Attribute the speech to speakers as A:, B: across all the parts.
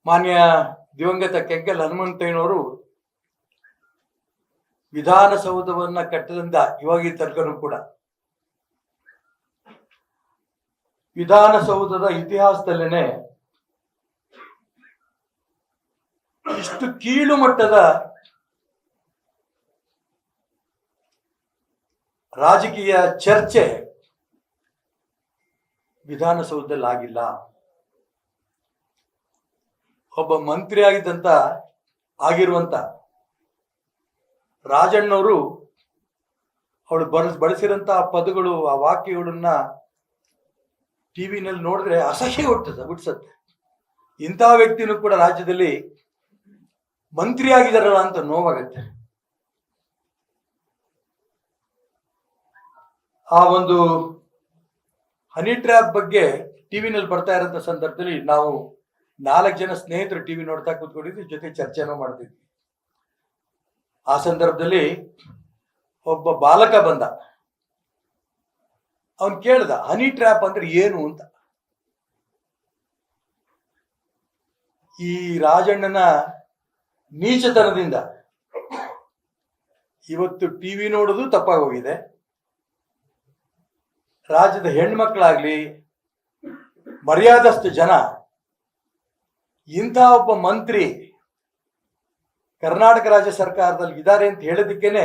A: ಮಾನ್ಯ ದಿವಂಗತ ಕೆಂಗಲ್ ಹನುಮಂತಯ್ಯನವರು ವಿಧಾನಸೌಧವನ್ನ ಕಟ್ಟದಿಂದ ಇವಾಗಿ ತನಕನೂ ಕೂಡ ವಿಧಾನಸೌಧದ ಇತಿಹಾಸದಲ್ಲೇನೆ ಇಷ್ಟು ಕೀಳು ಮಟ್ಟದ ರಾಜಕೀಯ ಚರ್ಚೆ ವಿಧಾನಸೌಧದಲ್ಲಿ ಆಗಿಲ್ಲ. ಒಬ್ಬ ಮಂತ್ರಿ ಆಗಿರುವಂತ ರಾಜಣ್ಣವರು ಅವಳು ಬಳಸಿರಂತಹ ಪದಗಳು, ಆ ವಾಕ್ಯಗಳನ್ನ ಟಿವಿನಲ್ಲಿ ನೋಡಿದ್ರೆ ಅಸಹ್ಯ ಹುಟ್ಟಿಸತ್ತೆ. ಇಂತಹ ವ್ಯಕ್ತಿನೂ ಕೂಡ ರಾಜ್ಯದಲ್ಲಿ ಮಂತ್ರಿ ಆಗಿದಾರಲ್ಲ ಅಂತ ನೋವಾಗತ್ತೆ. ಆ ಒಂದು ಹನಿ ಟ್ರ್ಯಾಪ್ ಬಗ್ಗೆ ಟಿವಿನಲ್ಲಿ ಬರ್ತಾ ಇರೋಂಥ ಸಂದರ್ಭದಲ್ಲಿ ನಾವು 4 ಜನ ಸ್ನೇಹಿತರು ಟಿವಿ ನೋಡ್ತಾ ಕೂತ್ಕೊಂಡಿದ್ವಿ, ಜೊತೆ ಚರ್ಚೆನೂ ಮಾಡ್ತಿದ್ವಿ. ಆ ಸಂದರ್ಭದಲ್ಲಿ ಒಬ್ಬ ಬಾಲಕ ಬಂದ. ಅವನ್ ಕೇಳ್ದ, ಹನಿ ಟ್ರ್ಯಾಪ್ ಅಂದ್ರೆ ಏನು ಅಂತ. ಈ ರಾಜಣ್ಣನ ನೀಚತನದಿಂದ ಇವತ್ತು ಟಿವಿ ನೋಡೋದು ತಪ್ಪಾಗಿ ಹೋಗಿದೆ. ರಾಜ್ಯದ ಹೆಣ್ಮಕ್ಳಾಗ್ಲಿ, ಮರ್ಯಾದಸ್ಥ ಜನ ಇಂಥ ಒಬ್ಬ ಮಂತ್ರಿ ಕರ್ನಾಟಕ ರಾಜ್ಯ ಸರ್ಕಾರದಲ್ಲಿ ಇದ್ದಾರೆ ಅಂತ ಹೇಳೋದಕ್ಕೇನೆ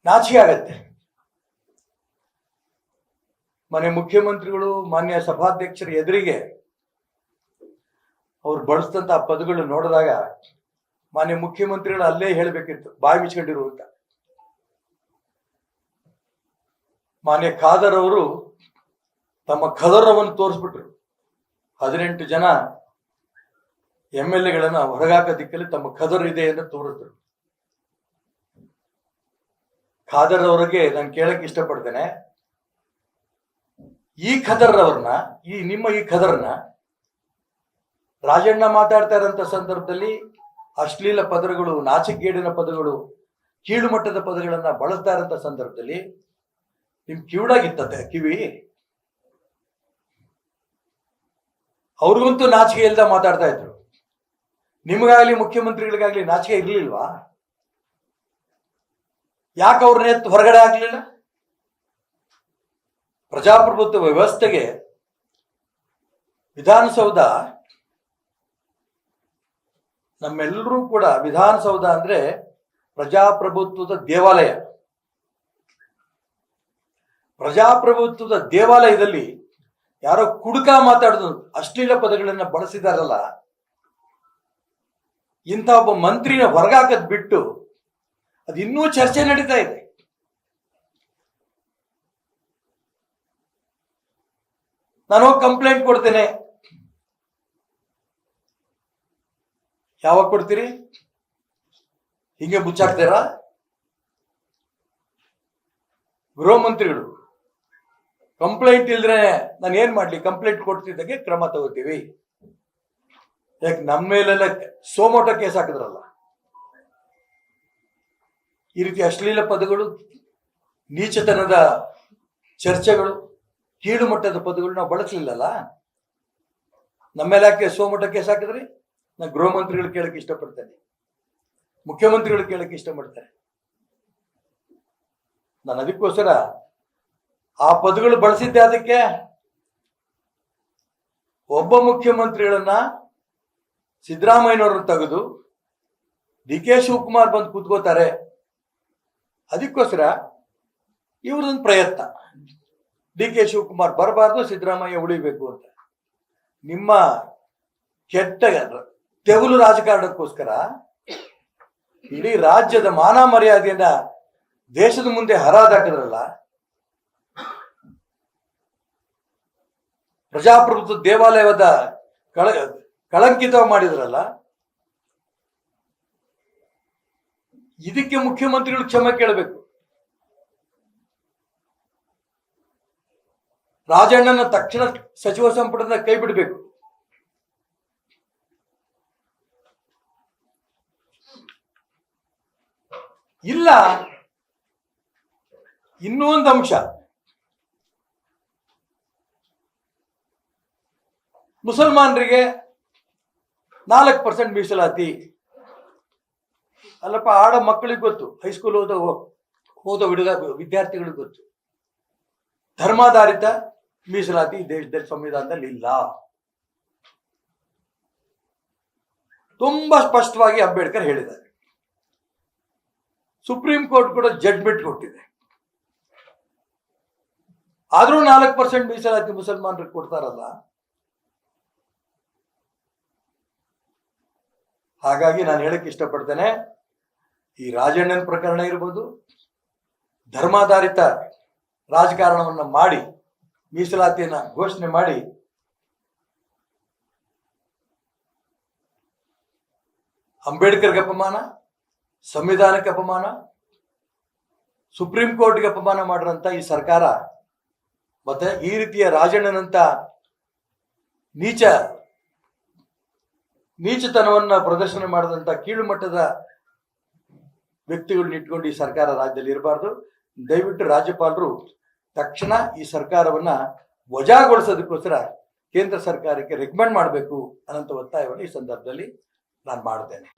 A: ನಾಚಿಕೆ ಆಗತ್ತೆ. ಮನೆ ಮುಖ್ಯಮಂತ್ರಿಗಳು, ಮಾನ್ಯ ಸಭಾಧ್ಯಕ್ಷರ ಎದುರಿಗೆ ಅವ್ರು ಬಳಸಿದಂತ ಪದಗಳು ನೋಡಿದಾಗ ಮಾನ್ಯ ಮುಖ್ಯಮಂತ್ರಿಗಳು ಅಲ್ಲೇ ಹೇಳಬೇಕಿತ್ತು, ಬಾಯಿ ಮುಚ್ಕೊಂಡಿರು ಅಂತ. ಮಾನ್ಯ ಖಾದರ್ ಅವರು ತಮ್ಮ ಖದರವನ್ನು ತೋರಿಸ್ಬಿಟ್ರು. 18 ಜನ MLA ಹೊರಗಾಕ ದಿಕ್ಕಲ್ಲಿ ತಮ್ಮ ಖದರ್ ಇದೆ ಎಂದು ತೋರಿದ್ರು. ಖಾದರ್ ಅವರಿಗೆ ನಾನು ಕೇಳಕ್ ಇಷ್ಟಪಡ್ತೇನೆ, ಈ ಖದರ್ ಅವ್ರನ್ನ, ನಿಮ್ಮ ಖದರ್ನ ರಾಜಣ್ಣ ಮಾತಾಡ್ತಾ ಇರೋಂಥ ಸಂದರ್ಭದಲ್ಲಿ ಅಶ್ಲೀಲ ಪದಗಳು, ನಾಚಿಕೆಗೇಡಿನ ಪದಗಳು, ಕೀಳು ಮಟ್ಟದ ಪದಗಳನ್ನ ಬಳಸ್ತಾ ಇರೋಂಥ ಸಂದರ್ಭದಲ್ಲಿ ನಿಮ್ ಕಿವಿಡಾಗಿತ್ತತೆ ಕಿವಿ. ಅವ್ರಿಗಂತೂ ನಾಚಿಕೆ ಇಲ್ದ ಮಾತಾಡ್ತಾ ಇದ್ರು. ನಿಮಗಾಗ್ಲಿ ಮುಖ್ಯಮಂತ್ರಿಗಳಿಗಾಗ್ಲಿ ನಾಚಿಕೆ ಇರ್ಲಿಲ್ವಾ? ಯಾಕೆ ಅವ್ರನ್ನ ಎತ್ತು ಹೊರಗಡೆ ಆಗ್ಲಿಲ್ಲ? ಪ್ರಜಾಪ್ರಭುತ್ವ ವ್ಯವಸ್ಥೆಗೆ ವಿಧಾನಸೌಧ, ನಮ್ಮೆಲ್ಲರೂ ಕೂಡ ವಿಧಾನಸೌಧ ಅಂದ್ರೆ ಪ್ರಜಾಪ್ರಭುತ್ವದ ದೇವಾಲಯ. ಪ್ರಜಾಪ್ರಭುತ್ವದ ದೇವಾಲಯದಲ್ಲಿ ಯಾರೋ ಕುಡುಕ ಮಾತಾಡಿದ್ರು, ಅಶ್ಲೀಲ ಪದಗಳನ್ನ ಬಳಸಿದಾರಲ್ಲ, ಇಂಥ ಒಬ್ಬ ಮಂತ್ರಿನ ಹೊರಗಾಕದ್ ಬಿಟ್ಟು ಅದು ಇನ್ನೂ ಚರ್ಚೆ ನಡೀತಾ ಇದೆ. ನಾನು ಹೋಗಿ ಕಂಪ್ಲೇಂಟ್ ಕೊಡ್ತೇನೆ. ಯಾವಾಗ ಕೊಡ್ತೀರಿ? ಹಿಂಗೆ ಮುಚ್ಚಾಕ್ತೀರಾ? ಗೃಹ ಮಂತ್ರಿಗಳು ಕಂಪ್ಲೇಂಟ್ ಇಲ್ದ್ರೆ ನಾನು ಏನ್ ಮಾಡ್ಲಿ? ಕಂಪ್ಲೇಂಟ್ ಕೊಡ್ತಿದ್ದಾಗೆ ಕ್ರಮ ತಗೋತೀವಿ. ಯಾಕೆ ನಮ್ಮ ಮೇಲೆಲ್ಲ ಸೋಮೋಟ ಕೇಸ್ ಹಾಕಿದ್ರಲ್ಲ, ಈ ರೀತಿ ಅಶ್ಲೀಲ ಪದಗಳು, ನೀಚತನದ ಚರ್ಚೆಗಳು, ಕೀಳು ಮಟ್ಟದ ಪದಗಳು ನಾವು ಬಳಸಲಿಲ್ಲಲ್ಲ. ನಮ್ಮ ಮೇಲೆ ಯಾಕೆ ಸೋಮೋಟ ಕೇಸ್ ಹಾಕಿದ್ರಿ? ನಾನು ಗೃಹ ಮಂತ್ರಿಗಳು ಕೇಳಕ್ಕೆ ಇಷ್ಟಪಡ್ತೇನೆ, ಮುಖ್ಯಮಂತ್ರಿಗಳು ಕೇಳಕ್ಕೆ ಇಷ್ಟಪಡ್ತಾರೆ. ನಾನು ಅದಕ್ಕೋಸ್ಕರ ಆ ಪದಗಳು ಬಳಸಿದ್ದೆ. ಅದಕ್ಕೆ ಒಬ್ಬ ಮುಖ್ಯಮಂತ್ರಿಗಳನ್ನ, ಸಿದ್ದರಾಮಯ್ಯನವ್ರನ್ನ ತೆಗೆದು DK ಶಿವಕುಮಾರ್ ಬಂದು ಕೂತ್ಕೋತಾರೆ. ಅದಕ್ಕೋಸ್ಕರ ಇವ್ರದೊಂದು ಪ್ರಯತ್ನ, DK ಶಿವಕುಮಾರ್ ಬರಬಾರ್ದು, ಸಿದ್ದರಾಮಯ್ಯ ಉಳಿಬೇಕು ಅಂತ. ನಿಮ್ಮ ಕೆಟ್ಟ ತೆವಲು ರಾಜಕಾರಣಕ್ಕೋಸ್ಕರ ಇಡೀ ರಾಜ್ಯದ ಮಾನ ಮರ್ಯಾದೆಯನ್ನ ದೇಶದ ಮುಂದೆ ಹರಾದಾಕಿದ್ರಲ್ಲ, ಪ್ರಜಾಪ್ರಭುತ್ವ ದೇವಾಲಯದ ಕಳಂಕಿತ ಮಾಡಿದ್ರಲ್ಲ, ಇದಕ್ಕೆ ಮುಖ್ಯಮಂತ್ರಿಗಳು ಕ್ಷಮೆ ಕೇಳಬೇಕು. ರಾಜಣ್ಣನ ತಕ್ಷಣ ಸಚಿವ ಸಂಪುಟದ ಕೈ ಬಿಡಬೇಕು. ಇಲ್ಲ, ಇನ್ನೂ ಒಂದು ಅಂಶ, ಮುಸಲ್ಮಾನರಿಗೆ 4% ಮೀಸಲಾತಿ. ಅಲ್ಲಪ್ಪ, ಆಡೋ ಮಕ್ಕಳಿಗೆ ಗೊತ್ತು, ಹೈಸ್ಕೂಲ್ ಓದೋ ವಿದ್ಯಾರ್ಥಿಗಳಿಗೆ ಗೊತ್ತು. ಧರ್ಮಾಧಾರಿತ ಮೀಸಲಾತಿ ದೇಶದಲ್ಲಿ ಸಂವಿಧಾನದಲ್ಲಿ ಇಲ್ಲ. ತುಂಬಾ ಸ್ಪಷ್ಟವಾಗಿ ಅಂಬೇಡ್ಕರ್ ಹೇಳಿದ್ದಾರೆ. ಸುಪ್ರೀಂ ಕೋರ್ಟ್ ಕೂಡ ಜಡ್ಜ್ಮೆಂಟ್ ಕೊಟ್ಟಿದೆ. ಆದ್ರೂ 4% ಮೀಸಲಾತಿ ಮುಸಲ್ಮಾನರಿಗೆ ಕೊಡ್ತಾರಲ್ಲ. ಹಾಗಾಗಿ ನಾನು ಹೇಳಕ್ಕೆ ಇಷ್ಟಪಡ್ತೇನೆ, ಈ ರಾಜಣ್ಣನ ಪ್ರಕರಣ ಇರ್ಬೋದು, ಧರ್ಮಾಧಾರಿತ ರಾಜಕಾರಣವನ್ನ ಮಾಡಿ ಮೀಸಲಾತಿಯನ್ನ ಘೋಷಣೆ ಮಾಡಿ ಅಂಬೇಡ್ಕರ್ಗೆ ಅಪಮಾನ, ಸಂವಿಧಾನಕ್ಕೆ ಅಪಮಾನ, ಸುಪ್ರೀಂ ಕೋರ್ಟ್ಗೆ ಅಪಮಾನ ಮಾಡಿರಂತ ಈ ಸರ್ಕಾರ, ಮತ್ತೆ ಈ ರೀತಿಯ ರಾಜಣ್ಣನಂತ ನೀಚತನವನ್ನ ಪ್ರದರ್ಶನ ಮಾಡಿದಂತ ಕೀಳು ಮಟ್ಟದ ವ್ಯಕ್ತಿಗಳನ್ನ ಇಟ್ಕೊಂಡು ಈ ಸರ್ಕಾರ ರಾಜ್ಯದಲ್ಲಿ ಇರಬಾರ್ದು. ದಯವಿಟ್ಟು ರಾಜ್ಯಪಾಲರು ತಕ್ಷಣ ಈ ಸರ್ಕಾರವನ್ನ ವಜಾಗೊಳಿಸೋದಕ್ಕೋಸ್ಕರ ಕೇಂದ್ರ ಸರ್ಕಾರಕ್ಕೆ ರೆಕಮೆಂಡ್ ಮಾಡಬೇಕು ಅನ್ನೋ ಒತ್ತಾಯವನ್ನು ಈ ಸಂದರ್ಭದಲ್ಲಿ ನಾನು ಮಾಡ್ತೇನೆ.